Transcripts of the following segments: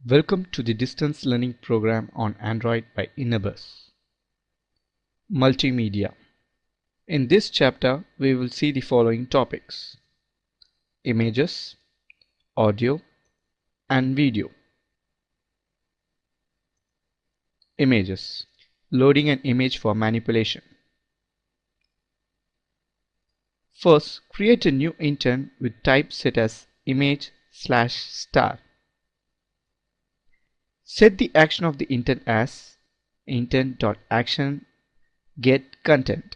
Welcome to the distance learning program on Android by Inabus. Multimedia. In this chapter, we will see the following topics: images, audio, and video. Images. Loading an image for manipulation. First, create a new intent with type set as image/star. Set the action of the intent as intent.action get content.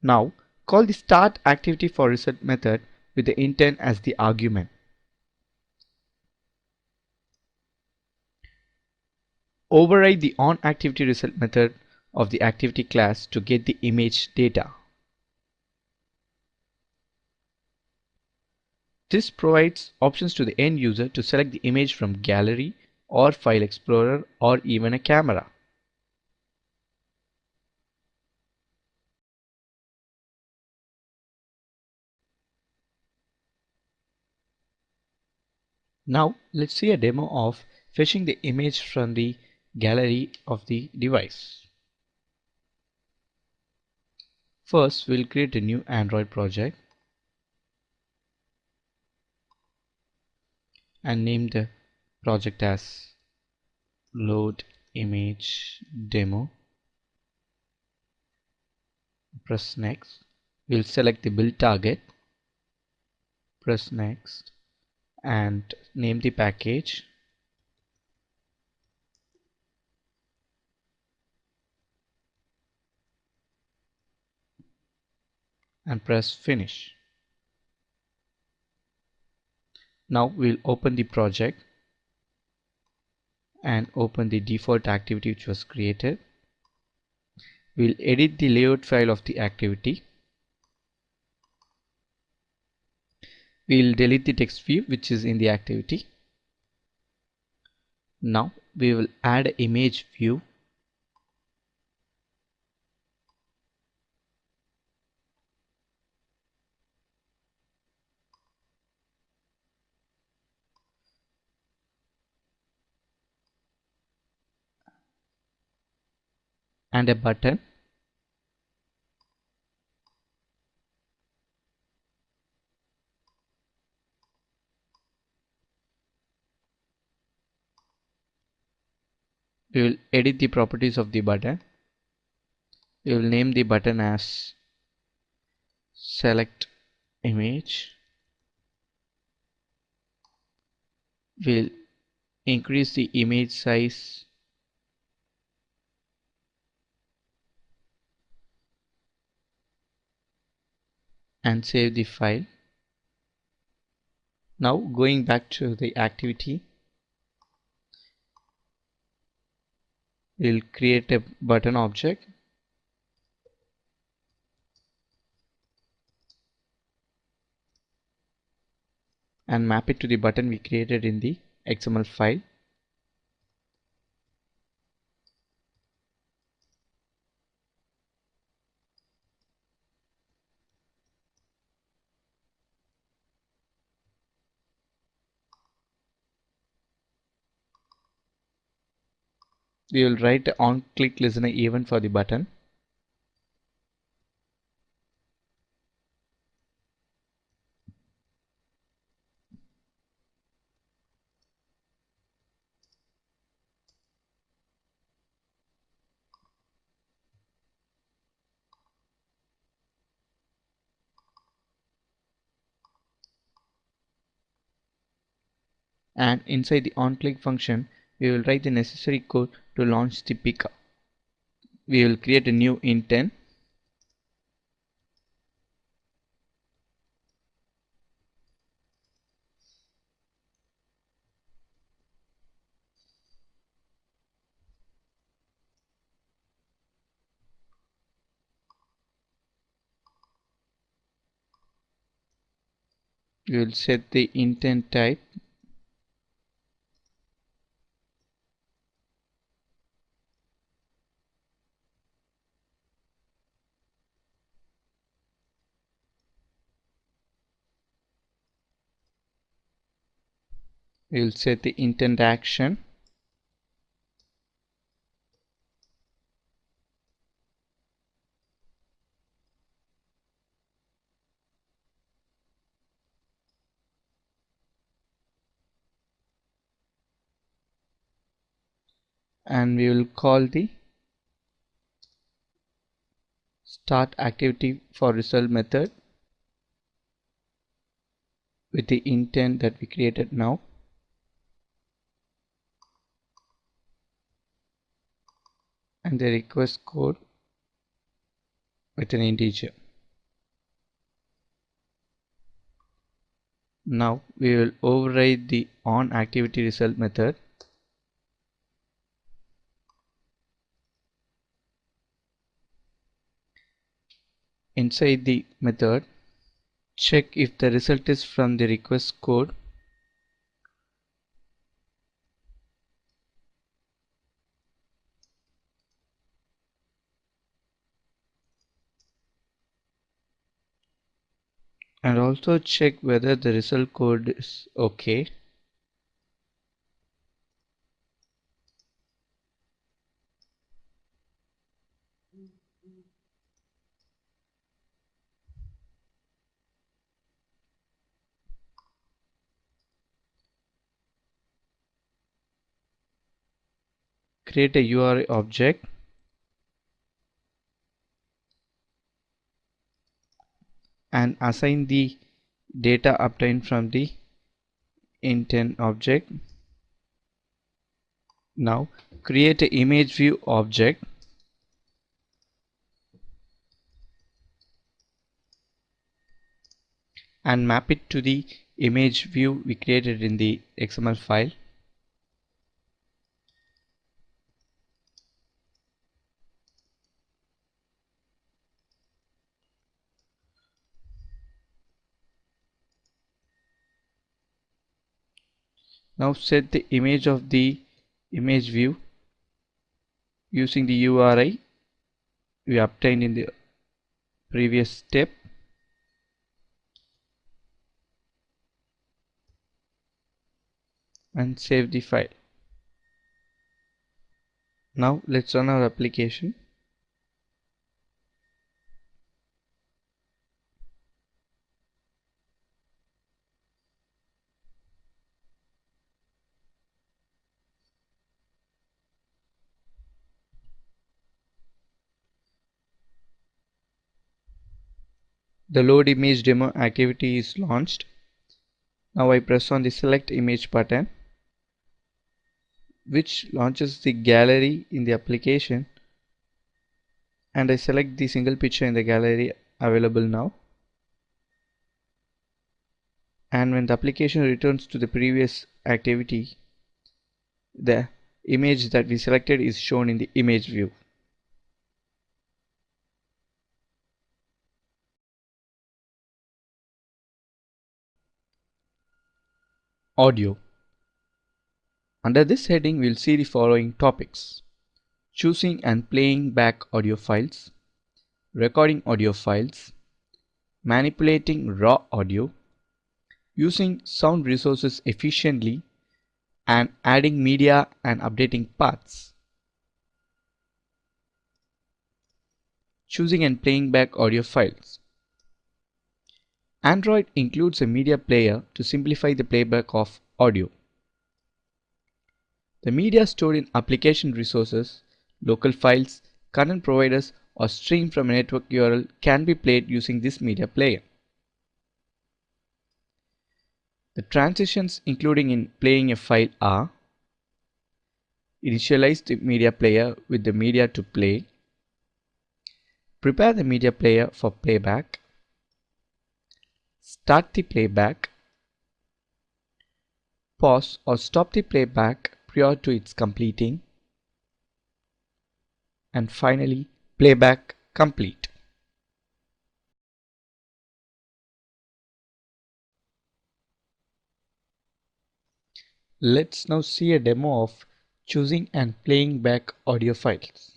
Now, call the start activity for result method with the intent as the argument. Override the onActivityResult method of the activity class to get the image data. This provides options to the end user to select the image from gallery or file explorer or even a camera. Now let's see a demo of fetching the image from the gallery of the device. First, we'll create a new Android project and name the project as load image demo. Press next. We'll select the build target, press next, and name the package. And press finish. Now we'll open the project and open the default activity which was created. We'll edit the layout file of the activity. We'll delete the text view which is in the activity. Now we will add an image view. And a button. We will edit the properties of the button. We will name the button as select image. We'll increase the image size and save the file. Now going back to the activity, we'll create a button object and map it to the button we created in the XML file. We will write the on-click listener event for the button. And inside the on-click function, we will write the necessary code to launch the picker. We will create a new intent. We will set the intent type. We will set the intent action. And we will call the start activity for result method with the intent that we created now. And the request code with an integer. Now we will override the on activity result method. Inside the method, check if the result is from the request code. And also check whether the result code is okay. Create a URI object and assign the data obtained from the intent object. Now create an image view object and map it to the image view we created in the XML file. Now set the image of the image view using the URI we obtained in the previous step. And save the file. Now let's run our application. The load image demo activity is launched. Now I press on the select image button, which launches the gallery in the application, and I select the single picture in the gallery available now. And when the application returns to the previous activity, the image that we selected is shown in the image view. Audio. Under this heading, we'll see the following topics: choosing and playing back audio files, recording audio files, manipulating raw audio, using sound resources efficiently, and adding media and updating paths. Choosing and playing back audio files. Android includes a media player to simplify the playback of audio. The media stored in application resources, local files, current providers, or streamed from a network URL can be played using this media player. The transitions including in playing a file are: initialize the media player with the media to play, prepare the media player for playback, start the playback, pause or stop the playback prior to its completing, and finally playback complete. Let's now see a demo of choosing and playing back audio files.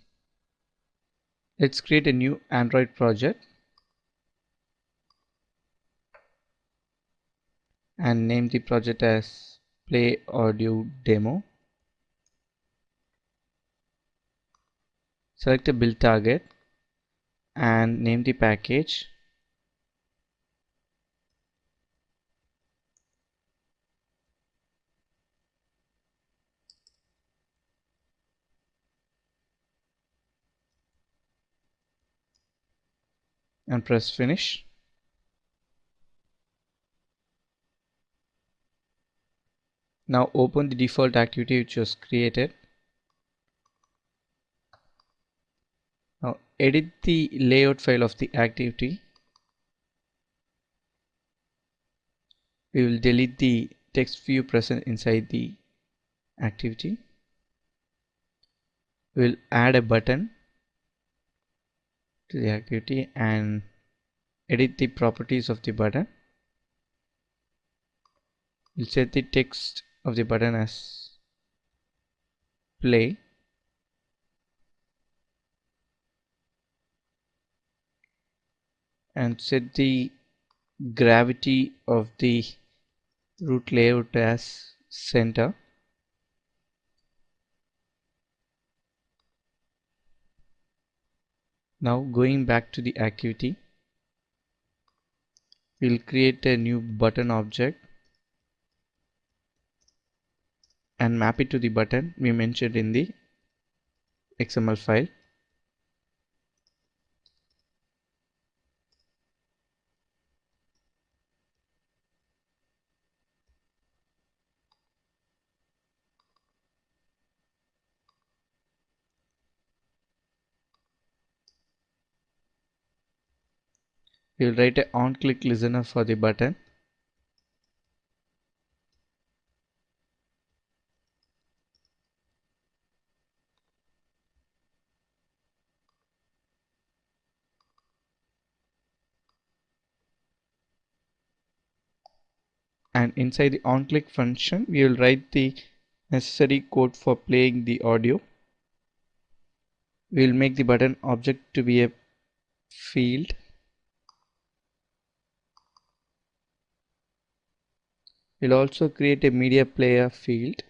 Let's create a new Android project and name the project as play audio demo. Select a build target and name the package. And press finish. Now open the default activity which was created. Now edit the layout file of the activity. We will delete the text view present inside the activity. We will add a button to the activity and edit the properties of the button. We'll set the text of the button as play. And set the gravity of the root layout as center. Now going back to the activity, we'll create a new button object and map it to the button we mentioned in the XML file. We'll write a on-click listener for the button. And inside the on-click function, we will write the necessary code for playing the audio. We will make the button object to be a field. We'll also create a media player field.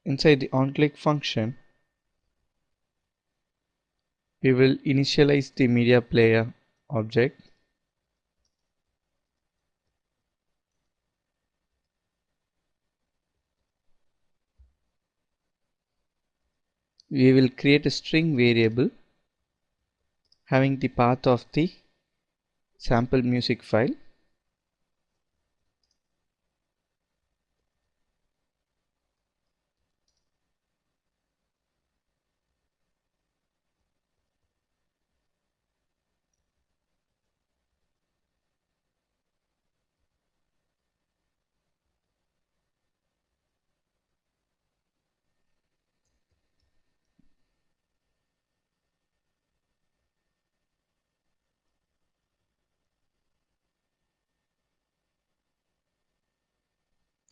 Inside the onClick function, we will initialize the media player object. We will create a string variable having the path of the sample music file.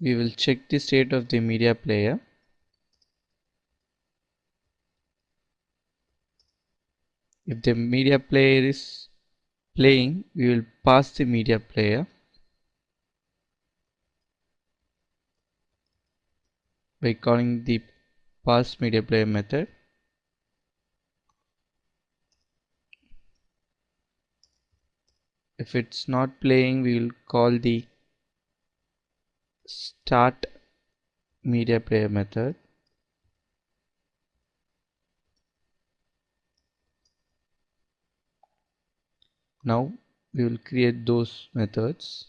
We will check the state of the media player. If the media player is playing, we will pass the media player by calling the pass media player method. If it's not playing, we will call the start media player method. Now we will create those methods.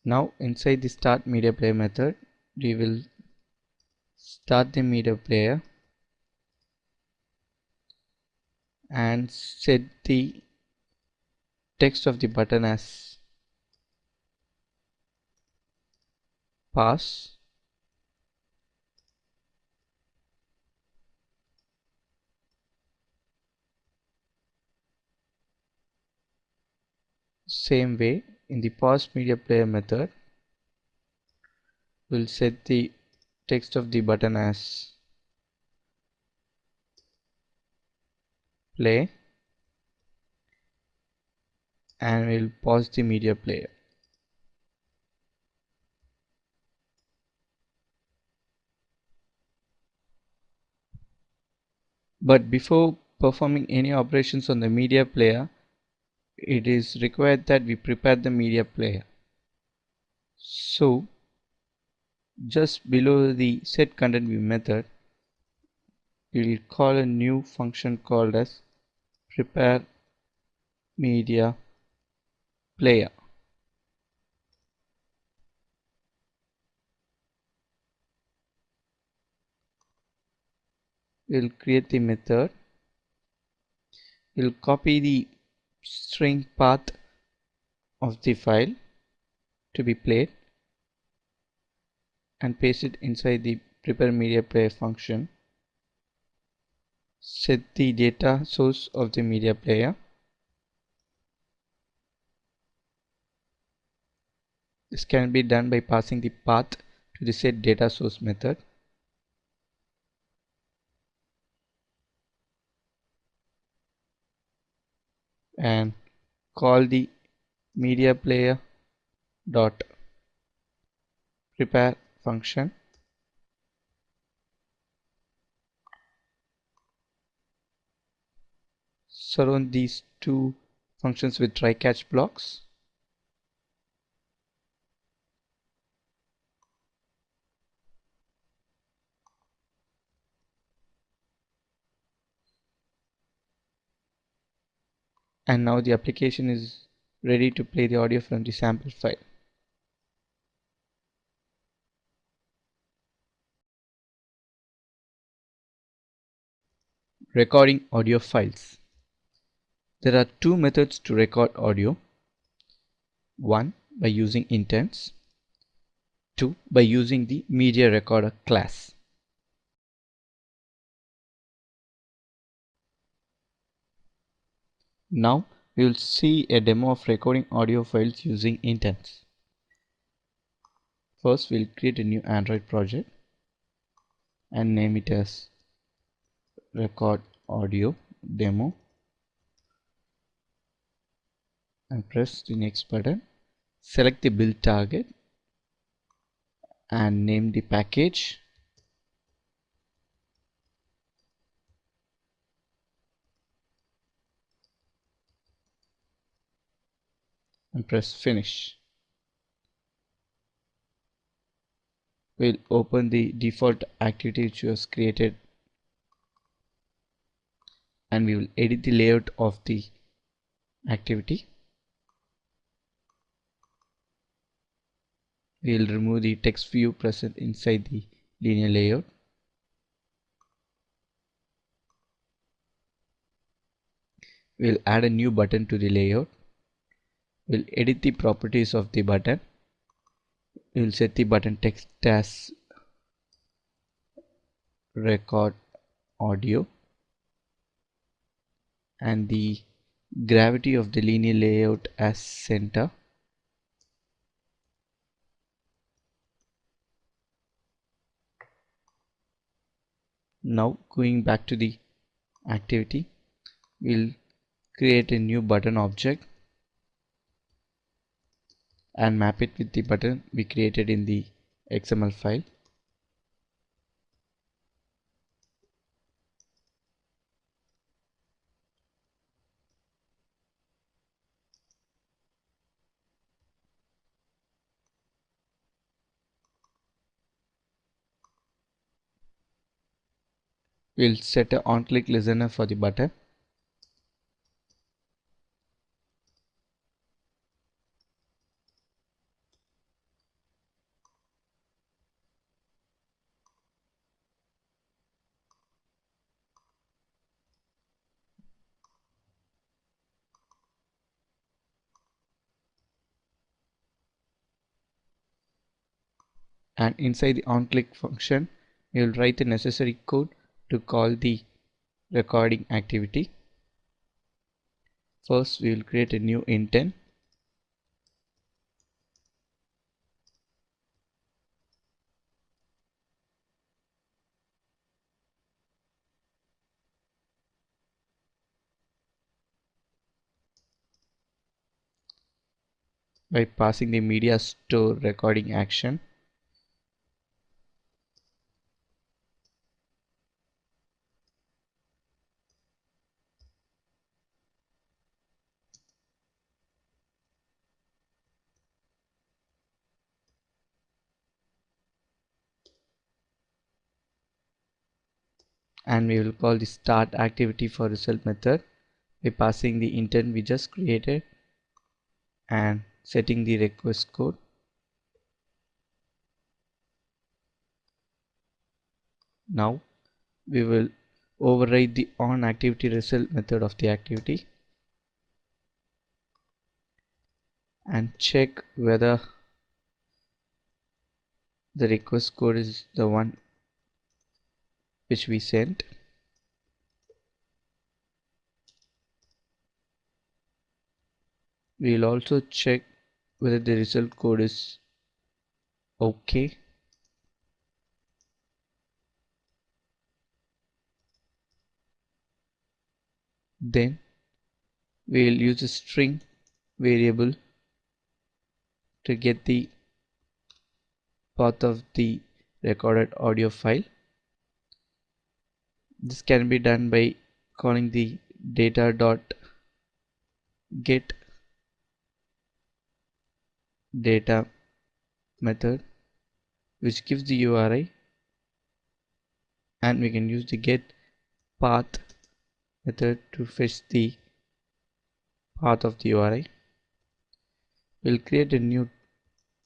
Now inside the start media player method, we will start the media player and set the text of the button as pass. Same way, in the pause media player method, we'll set the text of the button as play and we'll pause the media player. But before performing any operations on the media player, it is required that we prepare the media player. So just below the set content view method, we will call a new function called as prepare media player. We'll create the method. We'll copy the string path of the file to be played and paste it inside the prepare media player function. Set the data source of the media player. This can be done by passing the path to the set data source method. And call the media player dot prepare function. Surround these two functions with try catch blocks. And now the application is ready to play the audio from the sample file. Recording audio files. There are two methods to record audio. One, by using intents. Two, by using the media recorder class. Now we will see a demo of recording audio files using intents. First, we'll create a new Android project and name it as record audio demo and press the next button. Select the build target and name the package. And press finish. We'll open the default activity which was created and we will edit the layout of the activity. We will remove the text view present inside the linear layout. We'll add a new button to the layout. We'll edit the properties of the button. We'll set the button text as record audio and the gravity of the linear layout as center. Now going back to the activity, we'll create a new button object and map it with the button we created in the XML file. We'll set a on-click listener for the button. And inside the onClick function, we will write the necessary code to call the recording activity. First, we will create a new intent by passing the media store recording action. And we will call the start activity for result method by passing the intent we just created and setting the request code. Now we will override the on activity result method of the activity and check whether the request code is the one which we sent. We will also check whether the result code is okay. Then we will use a string variable to get the path of the recorded audio file. This can be done by calling the data.get data method, which gives the URI, and we can use the get path method to fetch the path of the URI. We'll create a new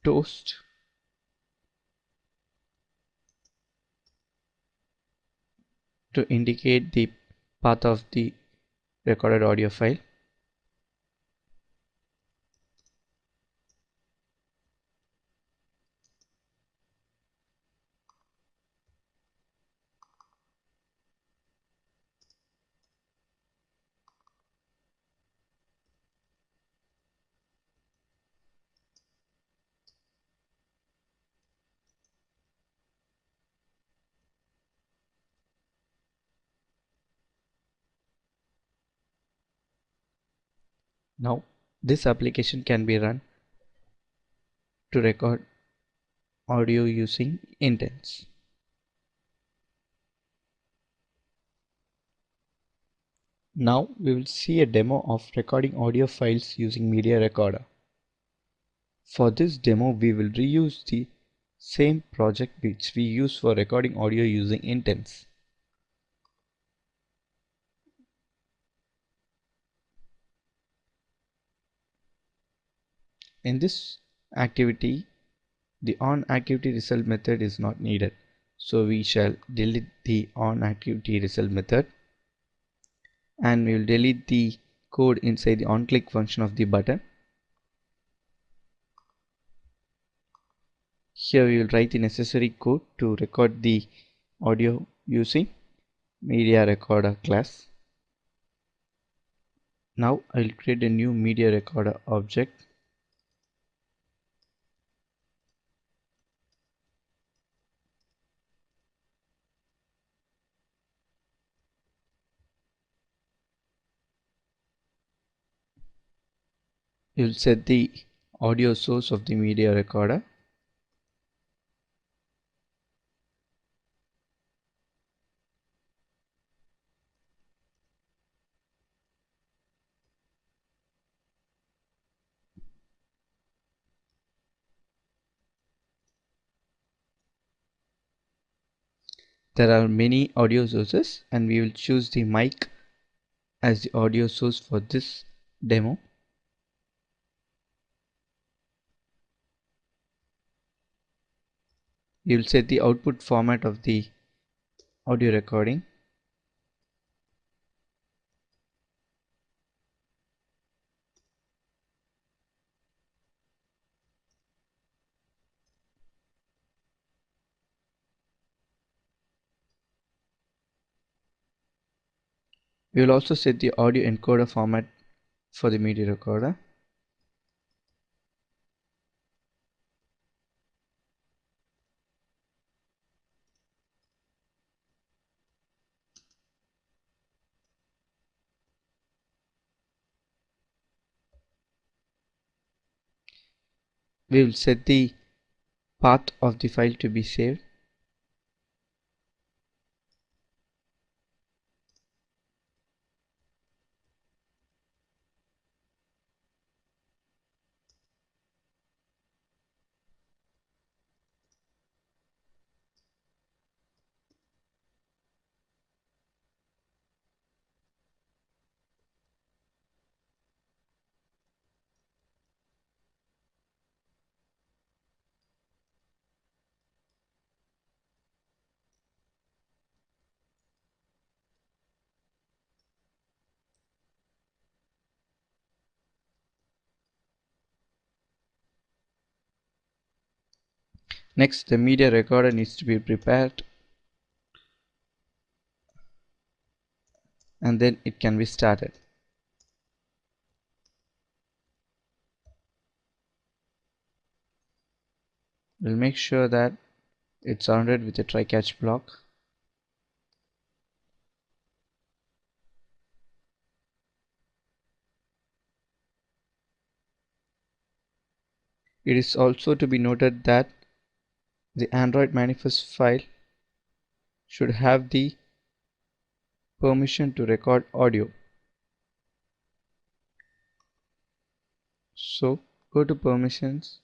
toast to indicate the path of the recorded audio file. Now this application can be run to record audio using intents. Now we will see a demo of recording audio files using Media Recorder. For this demo we will reuse the same project which we use for recording audio using intents. In this activity, the on activity result method is not needed, so we shall delete the on activity result method, and we will delete the code inside the on click function of the button. Here we will write the necessary code to record the audio using Media Recorder class. Now I will create a new Media Recorder object. We will set the audio source of the Media Recorder. There are many audio sources and we will choose the mic as the audio source for this demo. You will set the output format of the audio recording. We will also set the audio encoder format for the media recorder. We will set the path of the file to be saved. Next, the media recorder needs to be prepared, and then it can be started. We'll make sure that it's surrounded with a try-catch block. It is also to be noted that the Android manifest file should have the permission to record audio. So go to permissions,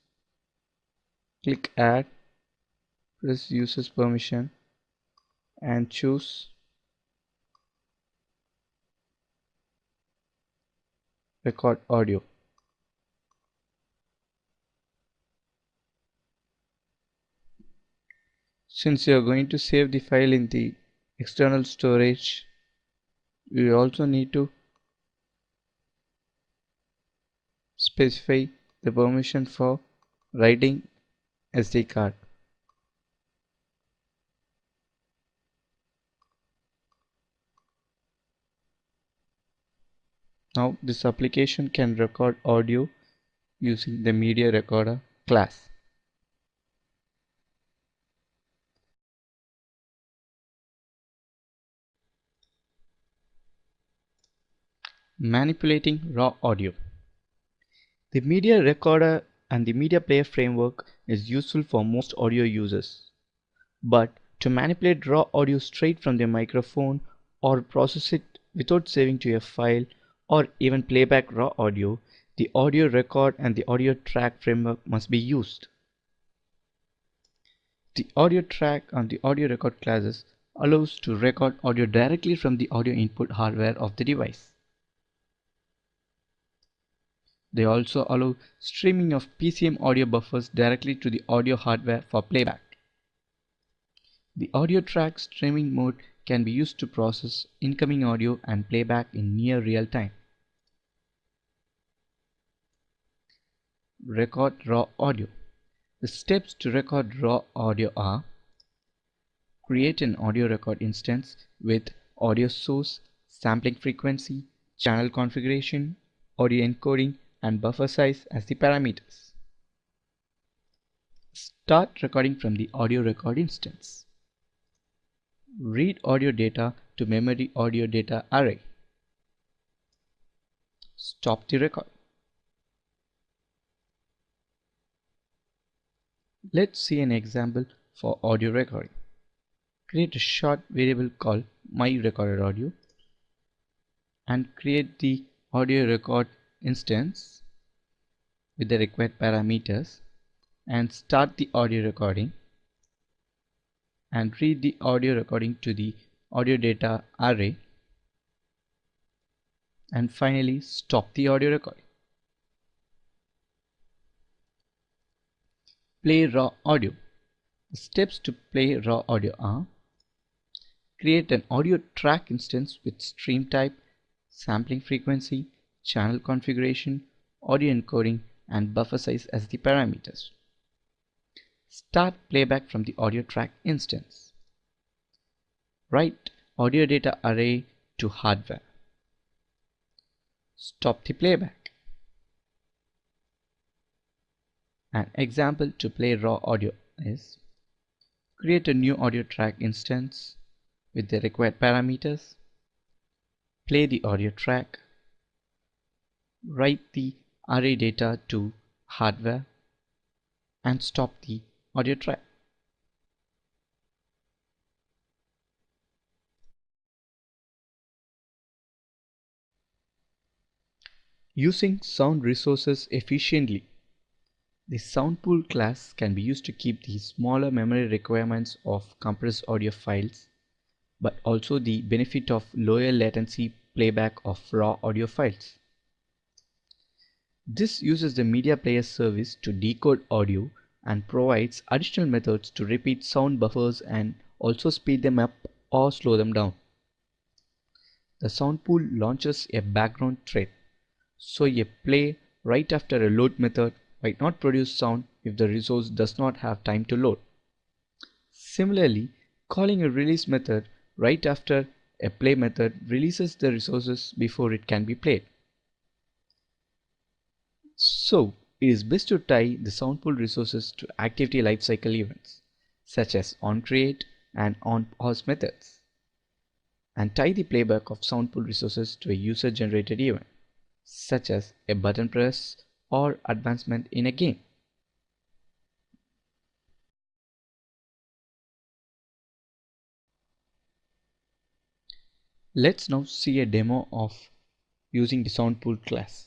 click add, press users permission and choose record audio. Since you are going to save the file in the external storage, you also need to specify the permission for writing SD card. Now this application can record audio using the media recorder class. Manipulating raw audio. The media recorder and the media player framework is useful for most audio users. But to manipulate raw audio straight from the microphone or process it without saving to a file or even playback raw audio, the audio record and the audio track framework must be used. The audio track and the audio record classes allows to record audio directly from the audio input hardware of the device. They also allow streaming of PCM audio buffers directly to the audio hardware for playback. The audio track streaming mode can be used to process incoming audio and playback in near real time. Record raw audio. The steps to record raw audio are: create an audio record instance with audio source, sampling frequency, channel configuration, audio encoding, and buffer size as the parameters. Start recording from the audio record instance. Read audio data to memory audio data array. Stop the record. Let's see an example for audio recording. Create a short variable called myRecordedAudio and create the audio record instance with the required parameters and start the audio recording and read the audio recording to the audio data array and finally stop the audio recording. Play raw audio. The steps to play raw audio are: create an audio track instance with stream type, sampling frequency, channel configuration, audio encoding, and buffer size as the parameters. Start playback from the audio track instance. Write audio data array to hardware. Stop the playback. An example to play raw audio is: create a new audio track instance with the required parameters. Play the audio track. Write the array data to hardware. and stop the audio track. Using sound resources efficiently. The sound pool class can be used to keep the smaller memory requirements of compressed audio files, but also the benefit of lower latency playback of raw audio files. This uses the media player service to decode audio and provides additional methods to repeat sound buffers and also speed them up or slow them down. The sound pool launches a background thread, so a play right after a load method might not produce sound if the resource does not have time to load. Similarly, calling a release method right after a play method releases the resources before it can be played. So, it is best to tie the sound pool resources to activity lifecycle events, such as onCreate and onPause methods, and tie the playback of sound pool resources to a user-generated event, such as a button press or advancement in a game. Let's now see a demo of using the sound pool class.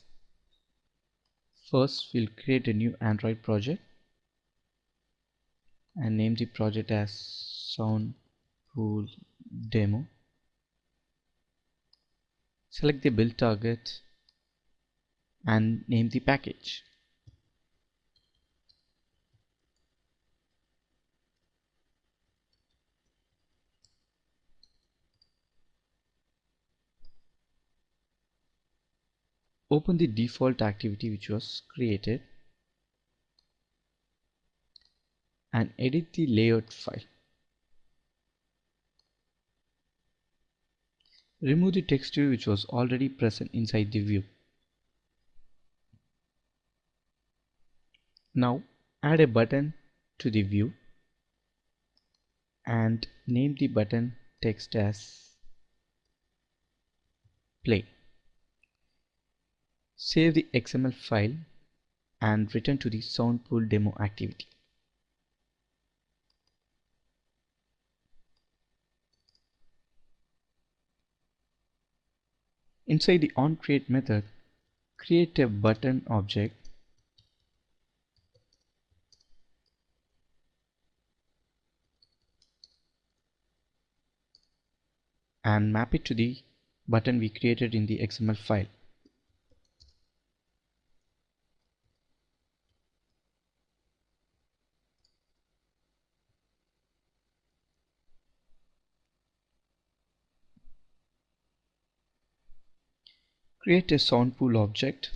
First, we'll create a new Android project and name the project as sound pool demo. Select the build target and name the package. Open the default activity which was created and edit the layout file. Remove the text view which was already present inside the view. Now add a button to the view and name the button text as play. Save the XML file and return to the sound pool demo activity. Inside the onCreate method, create a button object and map it to the button we created in the XML file. Create a sound pool object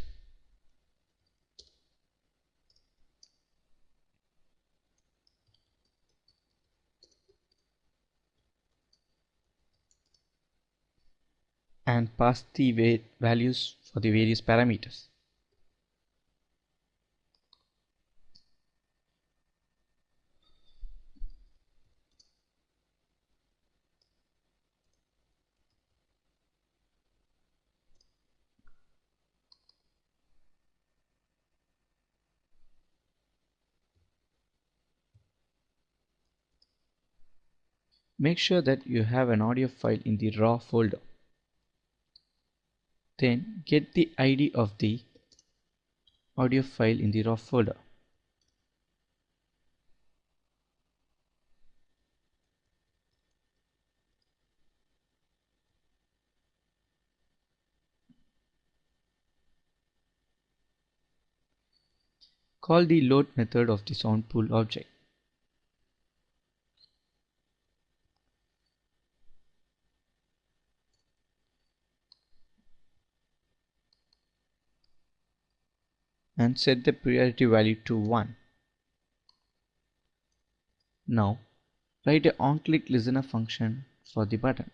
and pass the values for the various parameters. Make sure that you have an audio file in the raw folder. Then get the ID of the audio file in the raw folder. Call the load method of the sound pool object. And set the priority value to 1. Now write a onClick listener function for the button.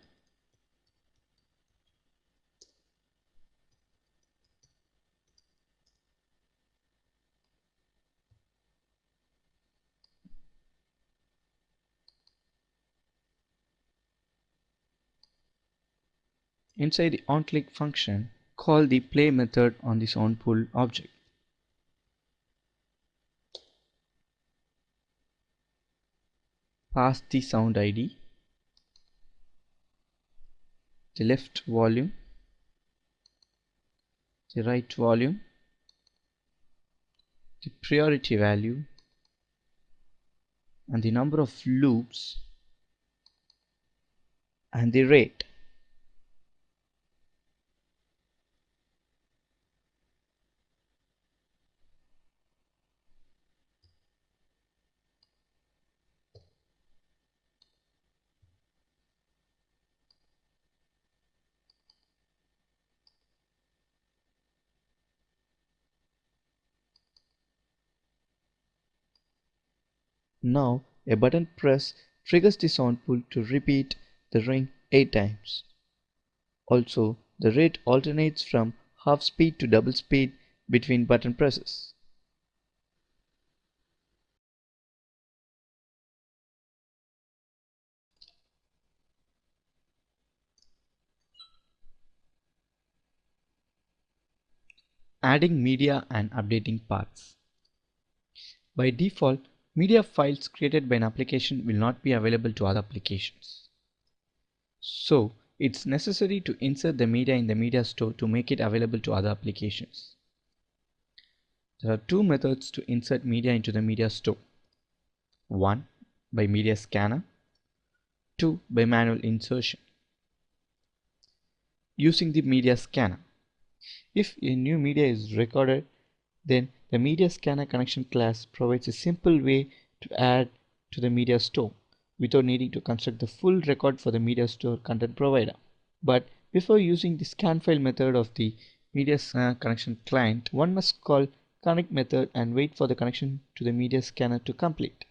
Inside the onClick function, call the play method on the sound pool object. Pass the sound ID, the left volume, the right volume, the priority value, and the number of loops, and the rate. Now a button press triggers the sound pull to repeat the ring 8 times. Also, the rate alternates from half speed to double speed between button presses. Adding media and updating paths. By default, media files created by an application will not be available to other applications. So, it's necessary to insert the media in the media store to make it available to other applications. There are two methods to insert media into the media store. One, by media scanner. Two, by manual insertion. Using the media scanner. If a new media is recorded, then the media scanner connection class provides a simple way to add to the media store without needing to construct the full record for the media store content provider. But before using the scan file method of the media scanner connection client, one must call connect method and wait for the connection to the media scanner to complete.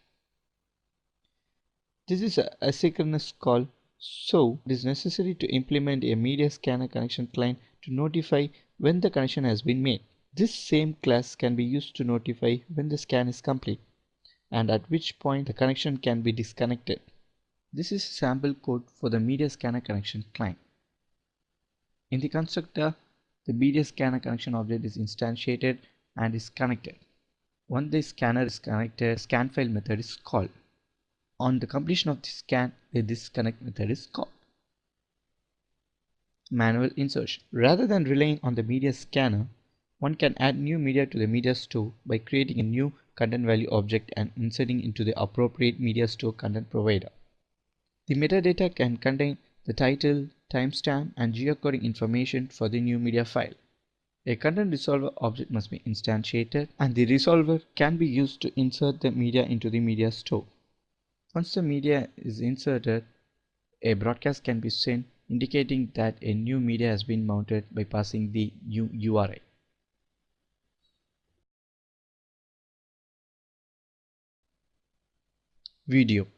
This is an asynchronous call, so it is necessary to implement a media scanner connection client to notify when the connection has been made. This same class can be used to notify when the scan is complete and at which point the connection can be disconnected. This is sample code for the media scanner connection client. In the constructor, the media scanner connection object is instantiated and is connected. Once the scanner is connected, the scan file method is called. On the completion of the scan, the disconnect method is called. Manual insertion. Rather than relying on the media scanner, one can add new media to the media store by creating a new content value object and inserting into the appropriate media store content provider. The metadata can contain the title, timestamp, and geocoding information for the new media file. A content resolver object must be instantiated, and the resolver can be used to insert the media into the media store. Once the media is inserted, a broadcast can be sent indicating that a new media has been mounted by passing the new URI. Video.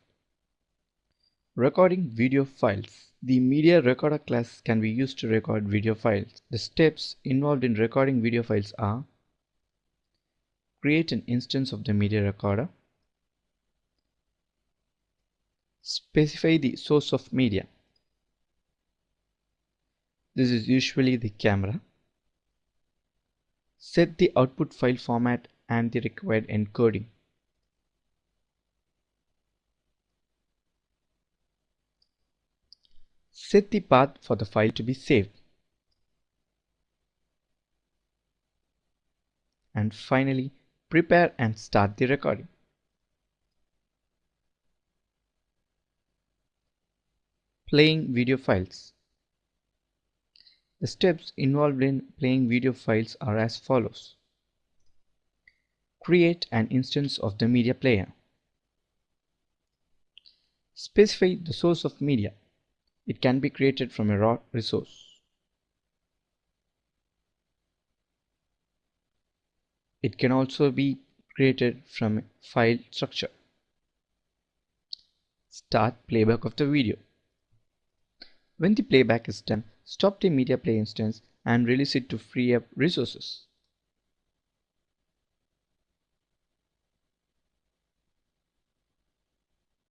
Recording video files. The media recorder class can be used to record video files. The steps involved in recording video files are: create an instance of the media recorder, specify the source of media. This is usually the camera. Set the output file format and the required encoding. Set the path for the file to be saved. And finally, prepare and start the recording. Playing video files. The steps involved in playing video files are as follows. Create an instance of the media player. Specify the source of media. It can be created from a raw resource. It can also be created from a file structure. Start playback of the video. When the playback is done, stop the media player instance and release it to free up resources.